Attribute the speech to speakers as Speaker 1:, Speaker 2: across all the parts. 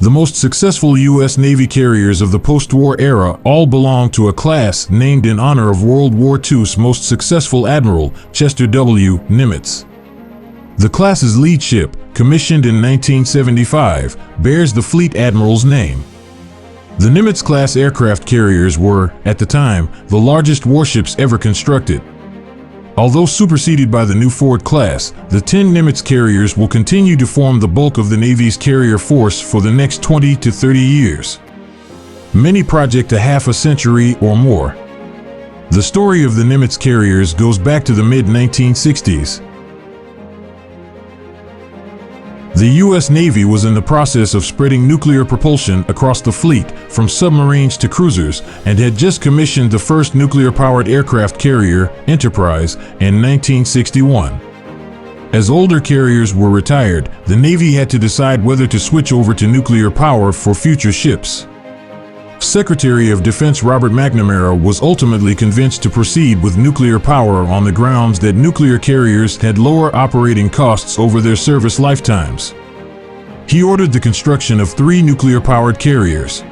Speaker 1: The most successful U.S. Navy carriers of the post-war era all belong to a class named in honor of World War II's most successful admiral, Chester W. Nimitz. The class's lead ship, commissioned in 1975, bears the fleet admiral's name. The Nimitz-class aircraft carriers were, at the time, the largest warships ever constructed. Although superseded by the new Ford class, the 10 Nimitz carriers will continue to form the bulk of the Navy's carrier force for the next 20 to 30 years. Many project a half a century or more. The story of the Nimitz carriers goes back to the mid-1960s. The U.S. Navy was in the process of spreading nuclear propulsion across the fleet, from submarines to cruisers, and had just commissioned the first nuclear-powered aircraft carrier, Enterprise, in 1961. As older carriers were retired, the Navy had to decide whether to switch over to nuclear power for future ships. Secretary of Defense Robert McNamara was ultimately convinced to proceed with nuclear power on the grounds that nuclear carriers had lower operating costs over their service lifetimes. He ordered the construction of 3 nuclear-powered carriers.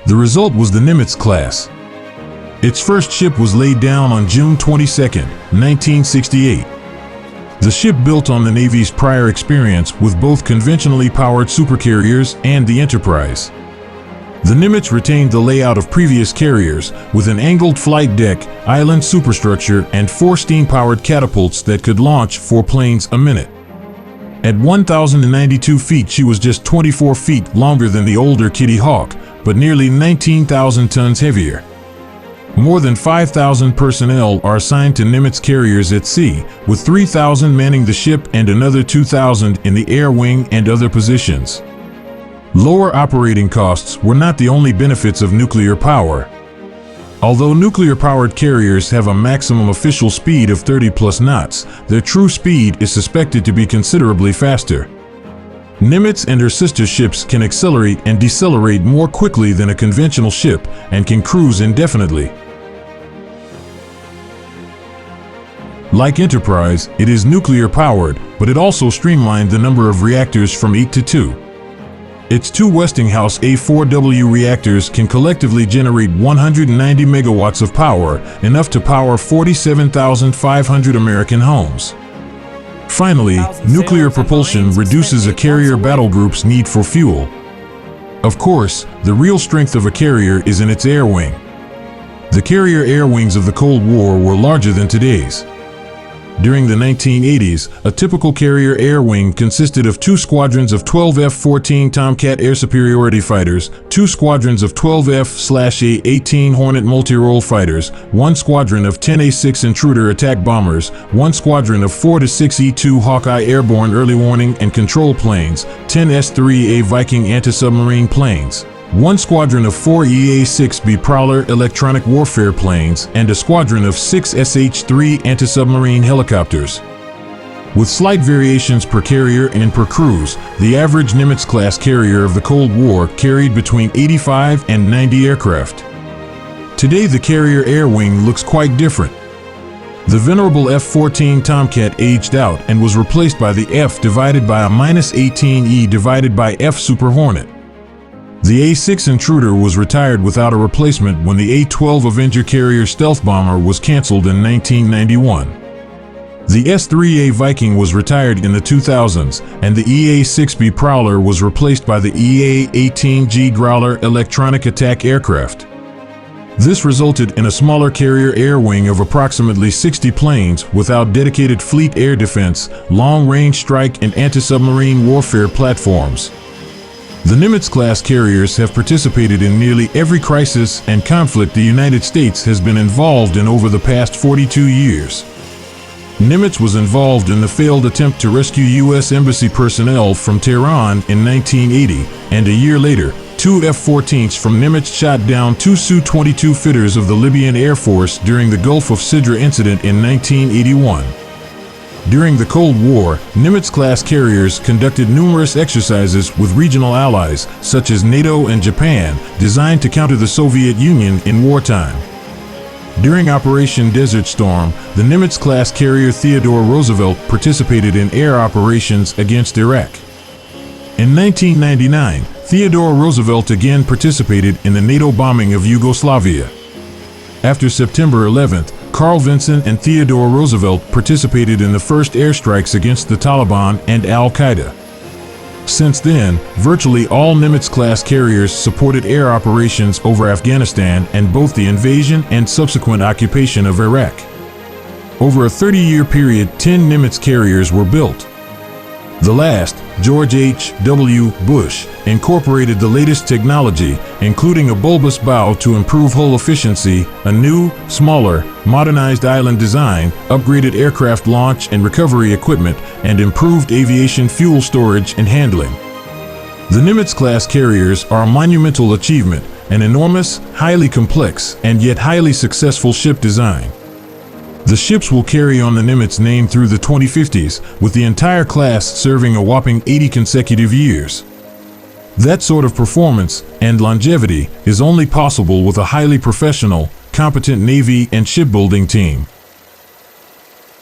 Speaker 1: The result was the Nimitz class. Its first ship was laid down on June 22, 1968. The ship built on the Navy's prior experience with both conventionally powered supercarriers and the Enterprise. The Nimitz retained the layout of previous carriers, with an angled flight deck, island superstructure, and 4 steam-powered catapults that could launch 4 planes a minute. At 1,092 feet, she was just 24 feet longer than the older Kitty Hawk, but nearly 19,000 tons heavier. More than 5,000 personnel are assigned to Nimitz carriers at sea, with 3,000 manning the ship and another 2,000 in the air wing and other positions. Lower operating costs were not the only benefits of nuclear power. Although nuclear-powered carriers have a maximum official speed of 30+ knots, their true speed is suspected to be considerably faster. Nimitz and her sister ships can accelerate and decelerate more quickly than a conventional ship and can cruise indefinitely. Like Enterprise, it is nuclear-powered, but it also streamlined the number of reactors from 8 to 2. Its 2 Westinghouse A4W reactors can collectively generate 190 megawatts of power, enough to power 47,500 American homes. Finally, nuclear propulsion reduces a carrier battle group's need for fuel. Of course, the real strength of a carrier is in its air wing. The carrier air wings of the Cold War were larger than today's. During the 1980s, a typical carrier air wing consisted of 2 squadrons of 12 F-14 Tomcat air superiority fighters, 2 squadrons of 12 F/A-18 Hornet multi-role fighters, 1 squadron of 10 A-6 Intruder attack bombers, 1 squadron of 4 to 6 E-2 Hawkeye airborne early warning and control planes, 10 S-3A Viking anti-submarine planes, 1 squadron of 4 EA-6B Prowler electronic warfare planes, and a squadron of 6 SH-3 anti-submarine helicopters. With slight variations per carrier and per cruise, the average Nimitz-class carrier of the Cold War carried between 85 and 90 aircraft. Today the carrier air wing looks quite different. The venerable F-14 Tomcat aged out and was replaced by the F divided by a -18E divided by F Super Hornet. The A-6 Intruder was retired without a replacement when the A-12 Avenger carrier stealth bomber was canceled in 1991. The S-3A Viking was retired in the 2000s, and the EA-6B Prowler was replaced by the EA-18G Growler electronic attack aircraft. This resulted in a smaller carrier air wing of approximately 60 planes without dedicated fleet air defense, long-range strike and anti-submarine warfare platforms. The Nimitz-class carriers have participated in nearly every crisis and conflict the United States has been involved in over the past 42 years. Nimitz was involved in the failed attempt to rescue U.S. Embassy personnel from Tehran in 1980, and a year later, 2 F-14s from Nimitz shot down 2 Su-22 fitters of the Libyan Air Force during the Gulf of Sidra incident in 1981. During the Cold War, Nimitz-class carriers conducted numerous exercises with regional allies, such as NATO and Japan, designed to counter the Soviet Union in wartime. During Operation Desert Storm, the Nimitz-class carrier Theodore Roosevelt participated in air operations against Iraq. In 1999, Theodore Roosevelt again participated in the NATO bombing of Yugoslavia. After September 11th, Carl Vinson and Theodore Roosevelt participated in the first airstrikes against the Taliban and Al-Qaeda. Since then, virtually all Nimitz-class carriers supported air operations over Afghanistan and both the invasion and subsequent occupation of Iraq. Over a 30-year period, 10 Nimitz carriers were built. The last, George H.W. Bush, incorporated the latest technology, including a bulbous bow to improve hull efficiency, a new, smaller, modernized island design, upgraded aircraft launch and recovery equipment, and improved aviation fuel storage and handling. The Nimitz-class carriers are a monumental achievement, an enormous, highly complex, and yet highly successful ship design. The ships will carry on the Nimitz name through the 2050s, with the entire class serving a whopping 80 consecutive years. That sort of performance and longevity is only possible with a highly professional, competent Navy and shipbuilding team.